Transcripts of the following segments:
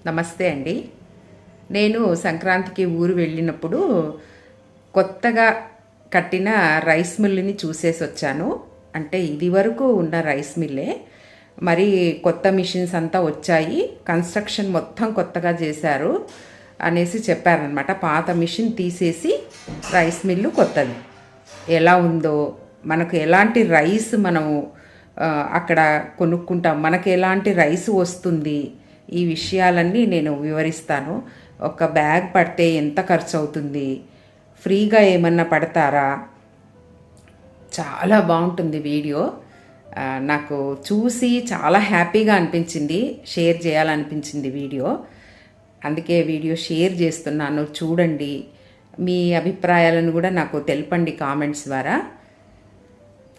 నమస్తే అండి. నేను సంక్రాంతికి ఊరు వెళ్ళినప్పుడు కొత్తగా కట్టిన రైస్ మిల్లుని చూసేసొచ్చాను. అంటే ఇదివరకు ఉన్న రైస్ మిల్లే. మరి కొత్త మిషన్స్ అంతా వచ్చాయి. కన్‌స్ట్రక్షన్ మొత్తం కొత్తగా చేశారు అనేసి చెప్పారనమాట. పాత మిషన్ తీసేసి రైస్ మిల్లు కొత్తది. ఎలా ఉందో, మనకు ఎలాంటి రైస్ మనము అక్కడ కొనుక్కుంటాం, మనకు ఎలాంటి రైస్ వస్తుంది, ఈ విషయాలన్నీ నేను వివరిస్తాను. ఒక బ్యాగ్ పడితే ఎంత ఖర్చు అవుతుంది, ఫ్రీగా ఏమన్నా పడతారా, చాలా బాగుంటుంది వీడియో. నాకు చూసి చాలా హ్యాపీగా అనిపించింది, షేర్ చేయాలనిపించింది వీడియో. అందుకే వీడియో షేర్ చేస్తున్నాను, చూడండి. మీ అభిప్రాయాలను కూడా నాకు తెలపండి కామెంట్స్ ద్వారా.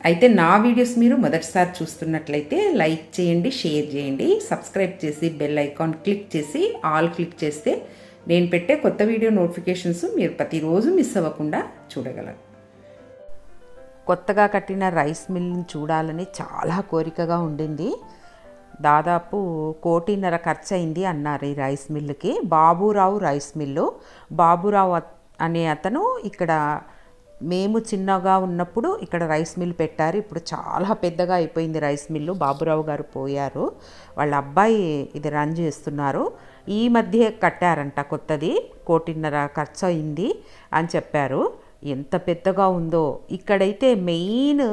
అయితే నా వీడియోస్ మీరు మొదటిసారి చూస్తున్నట్లయితే లైక్ చేయండి, షేర్ చేయండి, సబ్స్క్రైబ్ చేసి బెల్ ఐకాన్ క్లిక్ చేసి ఆల్ క్లిక్ చేస్తే నేను పెట్టే కొత్త వీడియో నోటిఫికేషన్స్ మీరు ప్రతిరోజు మిస్ అవ్వకుండా చూడగలరు. కొత్తగా కట్టిన రైస్ మిల్ని చూడాలని చాలా కోరికగా ఉండింది. దాదాపు 1,50,00,000 ఖర్చు అయింది అన్నారు ఈ రైస్ మిల్లుకి. Baburao rice mill. బాబురావు అనే అతను ఇక్కడ మేము చిన్నగా ఉన్నప్పుడు ఇక్కడ రైస్ మిల్ పెట్టారు. ఇప్పుడు చాలా పెద్దగా అయిపోయింది రైస్ మిల్లు. బాబురావు గారు పోయారు, వాళ్ళ అబ్బాయి ఇది రన్ చేస్తున్నారు. ఈ మధ్య కట్టారంట కొత్తది, 1,50,00,000 ఖర్చు అయింది అని చెప్పారు. ఎంత పెద్దగా ఉందో. ఇక్కడైతే మెయిన్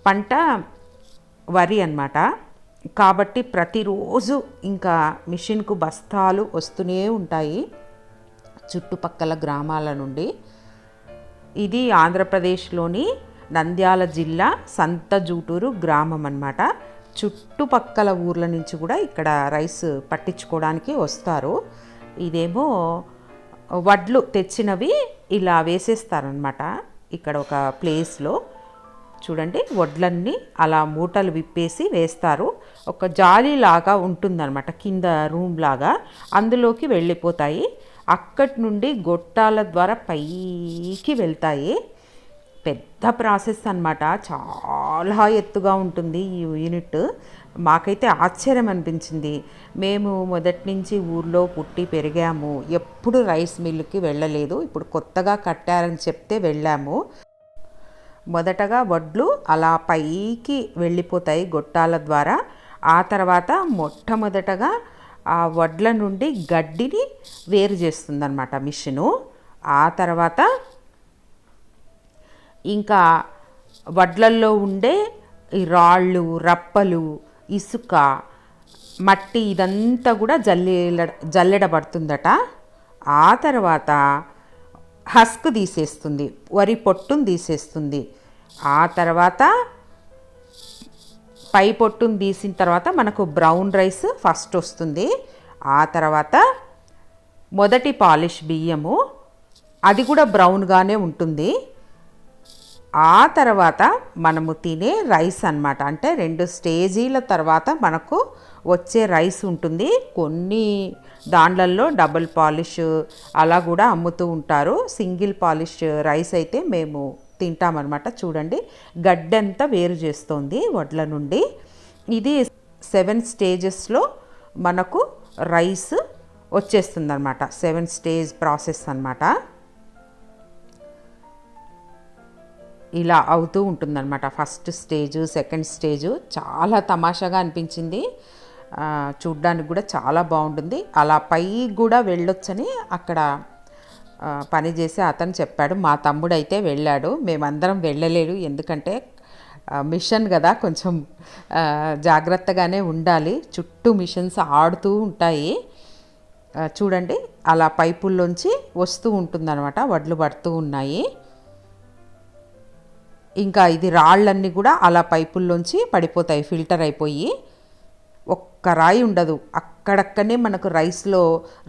పంట వరి అన్నమాట. కాబట్టి ప్రతిరోజు ఇంకా మిషన్కు బస్తాలు వస్తూనే ఉంటాయి చుట్టుపక్కల గ్రామాల నుండి. ఇది ఆంధ్రప్రదేశ్లోని నంద్యాల జిల్లా సంతజూటూరు గ్రామం అన్నమాట. చుట్టుపక్కల ఊర్ల నుంచి కూడా ఇక్కడ రైస్ పట్టించుకోవడానికి వస్తారు. ఇదేమో వడ్లు తెచ్చినవి ఇలా వేసేస్తారనమాట. ఇక్కడ ఒక ప్లేస్లో చూడండి, వడ్లన్నీ అలా మూటలు విప్పేసి వేస్తారు. ఒక జాలీ లాగా ఉంటుందన్నమాట, కింద రూమ్ లాగా, అందులోకి వెళ్ళిపోతాయి. అక్కడి నుండి గొట్టాల ద్వారా పైకి వెళ్తాయి. పెద్ద ప్రాసెస్ అన్నమాట, చాలా ఎత్తుగా ఉంటుంది ఈ యూనిట్. మాకైతే ఆశ్చర్యం అనిపించింది. మేము మొదటి నుంచి ఊర్లో పుట్టి పెరిగాము, ఎప్పుడు రైస్ మిల్లుకి వెళ్ళలేదు. ఇప్పుడు కొత్తగా కట్టారని చెప్తే వెళ్ళాము. మొదటగా వడ్లు అలా పైకి వెళ్ళిపోతాయి గొట్టాల ద్వారా. ఆ తర్వాత మొట్టమొదటగా ఆ వడ్ల నుండి గడ్డిని వేరు చేస్తుందన్నమాట మిషను. ఆ తర్వాత ఇంకా వడ్లల్లో ఉండే ఈ రాళ్ళు, రప్పలు, ఇసుక, మట్టి ఇదంతా కూడా జల్లెడబడుతుందట. ఆ తర్వాత హస్క్ తీసేస్తుంది, వరి పొట్టును తీసేస్తుంది. ఆ తర్వాత పై పొట్టును తీసిన తర్వాత మనకు బ్రౌన్ రైస్ ఫస్ట్ వస్తుంది. ఆ తర్వాత మొదటి పాలిష్ బియ్యము, అది కూడా బ్రౌన్గానే ఉంటుంది. ఆ తర్వాత మనము తినే రైస్ అన్నమాట. అంటే 2 స్టేజీల తర్వాత మనకు వచ్చే రైస్ ఉంటుంది. కొన్ని దాండ్లల్లో డబుల్ పాలిష్ అలా కూడా అమ్ముతూ ఉంటారు. సింగిల్ పాలిష్ రైస్ అయితే మేము తింటామన్నమాట. చూడండి, గడ్డంతా వేరు చేస్తోంది వడ్ల నుండి. ఇది 7 స్టేజెస్లో మనకు రైస్ వచ్చేస్తుంది అన్నమాట. 7 స్టేజ్ ప్రాసెస్ అన్నమాట. ఇలా అవుతూ ఉంటుందన్నమాట. First stage, second stage. చాలా తమాషాగా అనిపించింది, చూడ్డానికి కూడా చాలా బాగుంటుంది. అలా పైకి కూడా వెళ్ళొచ్చని అక్కడ పనిచేసే అతను చెప్పాడు. మా తమ్ముడు అయితే వెళ్ళాడు, మేమందరం వెళ్ళలేడు. ఎందుకంటే మిషన్ కదా, కొంచెం జాగ్రత్తగానే ఉండాలి. చుట్టూ మిషన్స్ ఆడుతూ ఉంటాయి. చూడండి, అలా పైపుల్లోంచి వస్తూ ఉంటుందన్నమాట, వడ్లు పడుతూ ఉన్నాయి. ఇంకా ఇది రాళ్ళన్నీ కూడా అలా పైపుల్లోంచి పడిపోతాయి, ఫిల్టర్ అయిపోయి. ఒక్క రాయి ఉండదు, అక్కడక్కడనే మనకు రైస్లో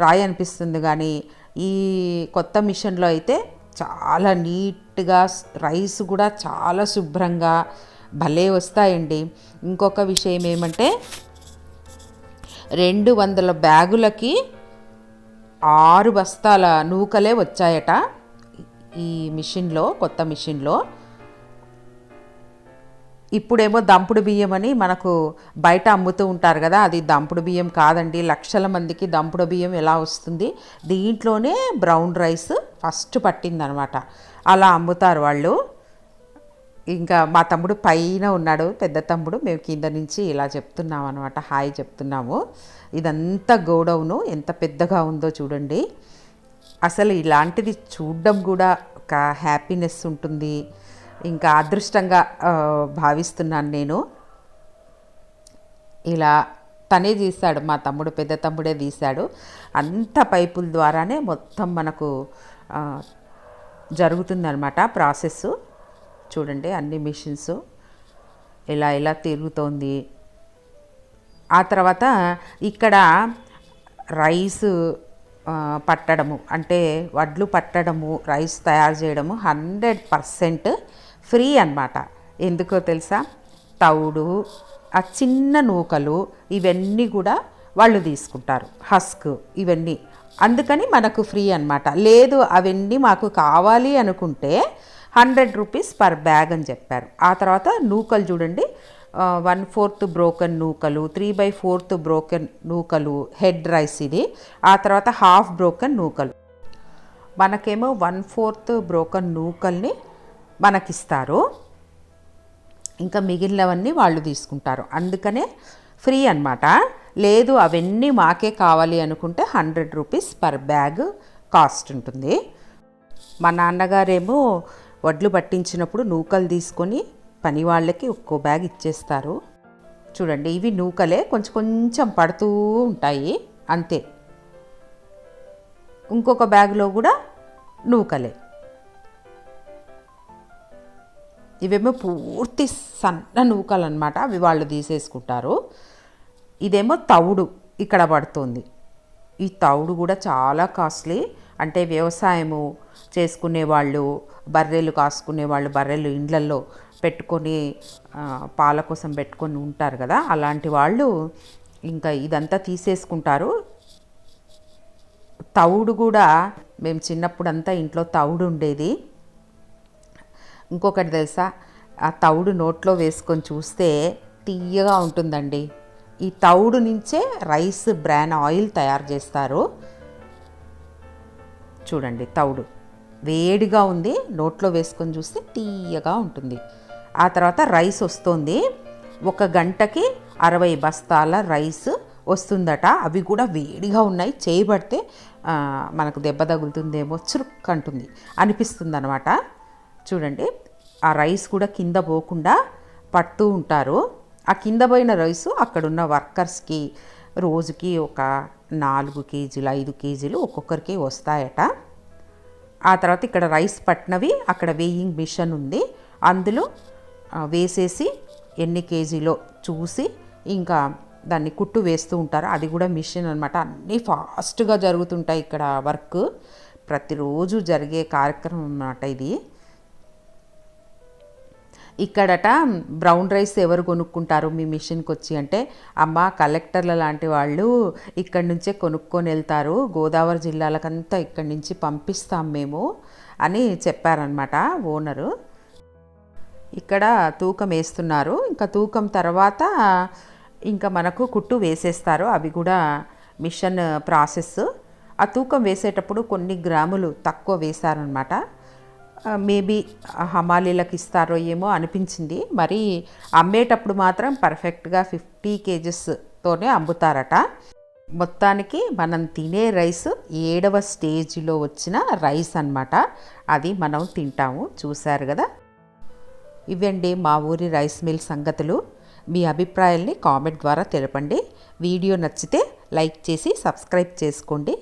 రాయి అనిపిస్తుంది. కానీ ఈ కొత్త మిషన్లో అయితే చాలా నీట్గా రైస్ కూడా చాలా శుభ్రంగా భలే వస్తాయండి. ఇంకొక విషయం ఏమంటే 200 బ్యాగులకి 6 బస్తాల నూకలే వచ్చాయట ఈ మిషన్లో, కొత్త మిషన్లో. ఇప్పుడేమో దంపుడు బియ్యం అని మనకు బయట అమ్ముతూ ఉంటారు కదా, అది దంపుడు బియ్యం కాదండి. లక్షల మందికి దంపుడు బియ్యం ఎలా వస్తుంది? దీంట్లోనే బ్రౌన్ రైస్ ఫస్ట్ పట్టిందనమాట. అలా అమ్ముతారు వాళ్ళు. ఇంకా మా తమ్ముడు పైన ఉన్నాడు, పెద్ద తమ్ముడు. మేము కింద నుంచి ఇలా చెప్తున్నాం అనమాట, హాయ్ చెప్తున్నాము. ఇదంతా గోడౌను ఎంత పెద్దగా ఉందో చూడండి. అసలు ఇలాంటిది చూడడం కూడా ఒక హ్యాపీనెస్ ఉంటుంది. ఇంకా అదృష్టంగా భావిస్తున్నాను నేను. ఇలా తనే తీశాడు, మా తమ్ముడు, పెద్ద తమ్ముడే తీశాడు. అంత పైపుల ద్వారానే మొత్తం మనకు జరుగుతుందన్నమాట ప్రాసెస్. చూడండి అన్ని మిషన్స్ ఇలా ఇలా తిరుగుతోంది. ఆ తర్వాత ఇక్కడ రైస్ పట్టడము, అంటే వడ్లు పట్టడము, రైస్ తయారు చేయడము 100% ఫ్రీ అన్నమాట. ఎందుకో తెలుసా? తౌడు, ఆ చిన్న నూకలు, ఇవన్నీ కూడా వాళ్ళు తీసుకుంటారు, హస్క్ ఇవన్నీ. అందుకని మనకు ఫ్రీ అన్నమాట. లేదు అవన్నీ మాకు కావాలి అనుకుంటే 100 రూపీస్ పర్ బ్యాగ్ అని చెప్పారు. ఆ తర్వాత నూకలు చూడండి, 1/4 బ్రోకెన్ నూకలు, 3/4 బ్రోకెన్ నూకలు, హెడ్ రైస్ ఇది. ఆ తర్వాత హాఫ్ బ్రోకెన్ నూకలు. మనకేమో 1/4 బ్రోకెన్ నూకల్ని మనకిస్తారు, ఇంకా మిగిలినవన్నీ వాళ్ళు తీసుకుంటారు. అందుకనే ఫ్రీ అన్నమాట. లేదు అవన్నీ మాకే కావాలి అనుకుంటే 100 రూపీస్ పర్ బ్యాగ్ కాస్ట్ ఉంటుంది. మా నాన్నగారేమో వడ్లు పట్టించినప్పుడు నూకలు తీసుకొని పని వాళ్ళకి ఒక్కో బ్యాగ్ ఇచ్చేస్తారు. చూడండి ఇవి నూకలే, కొంచెం కొంచెం పడుతూ ఉంటాయి అంతే. ఇంకొక బ్యాగ్లో కూడా నూకలే. ఇవేమో పూర్తి సన్న నూకలు అన్నమాట, అవి వాళ్ళు తీసేసుకుంటారు. ఇదేమో తౌడు ఇక్కడ పడుతుంది. ఈ తౌడు కూడా చాలా కాస్ట్లీ. అంటే వ్యవసాయము చేసుకునే వాళ్ళు, బర్రెలు కాసుకునే వాళ్ళు, బర్రెలు ఇండ్లల్లో పెట్టుకొని పాల కోసం పెట్టుకొని ఉంటారు కదా, అలాంటి వాళ్ళు ఇంకా ఇదంతా తీసేసుకుంటారు. తౌడు కూడా మేము చిన్నప్పుడంతా ఇంట్లో తౌడు ఉండేది. ఇంకొకటి తెలుసా? ఆ తౌడు నోట్లో వేసుకొని చూస్తే తీయగా ఉంటుందండి. ఈ తౌడు నుంచే రైస్ బ్రాన్ ఆయిల్ తయారు చేస్తారు. చూడండి తౌడు వేడిగా ఉంది, నోట్లో వేసుకొని చూస్తే తీయగా ఉంటుంది. ఆ తర్వాత రైస్ వస్తుంది. 1 గంటకి 60 బస్తాల రైస్ వస్తుందట. అవి కూడా వేడిగా ఉన్నాయి. చేయబడితే మనకు దెబ్బ తగులుతుందేమో, చురుక్ అంటుంది అనిపిస్తుంది అనమాట. చూడండి ఆ రైస్ కూడా కింద పోకుండా పడుతూ ఉంటారు. ఆ కింద పోయిన రైసు అక్కడున్న వర్కర్స్కి రోజుకి ఒక 4 కేజీలు 5 కేజీలు ఒక్కొక్కరికి వస్తాయట. ఆ తర్వాత ఇక్కడ రైస్ పట్టినవి అక్కడ వేయింగ్ మిషన్ ఉంది, అందులో వేసేసి ఎన్ని కేజీలో చూసి ఇంకా దాన్ని కుట్టు వేస్తూ ఉంటారు. అది కూడా మిషన్ అనమాట. అన్నీ ఫాస్ట్గా జరుగుతుంటాయి ఇక్కడ వర్క్. ప్రతిరోజు జరిగే కార్యక్రమం అన్నమాట ఇది. ఇక్కడట బ్రౌన్ రైస్ ఎవరు కొనుక్కుంటారు మీ మిషన్కి వచ్చి అంటే, అమ్మ కలెక్టర్ల లాంటి వాళ్ళు ఇక్కడి నుంచే కొనుక్కొని వెళ్తారు, గోదావరి జిల్లాలకంతా ఇక్కడి నుంచి పంపిస్తాం మేము అని చెప్పారనమాట ఓనరు. ఇక్కడ తూకం వేస్తున్నారు. ఇంకా తూకం తర్వాత ఇంకా మనకు కుట్టు వేసేస్తారు. అవి కూడా మిషన్ ప్రాసెస్. ఆ తూకం వేసేటప్పుడు కొన్ని గ్రాములు తక్కువ వేశారనమాట. మేబీ హమాలీలకు ఇస్తారో ఏమో అనిపించింది. మరి అమ్మేటప్పుడు మాత్రం పర్ఫెక్ట్గా 50 కేజెస్తోనే అమ్ముతారట. మొత్తానికి మనం తినే రైస్ 7వ స్టేజ్లో వచ్చిన రైస్ అన్నమాట. అది మనం తింటాము. చూశారు కదా. ఇవండి మా ఊరి రైస్ మిల్ సంగతులు. మీ అభిప్రాయాల్ని కామెంట్ ద్వారా తెలపండి. వీడియో నచ్చితే లైక్ చేసి సబ్స్క్రైబ్ చేసుకోండి.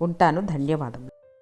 ఉంటాను. ధన్యవాదములు.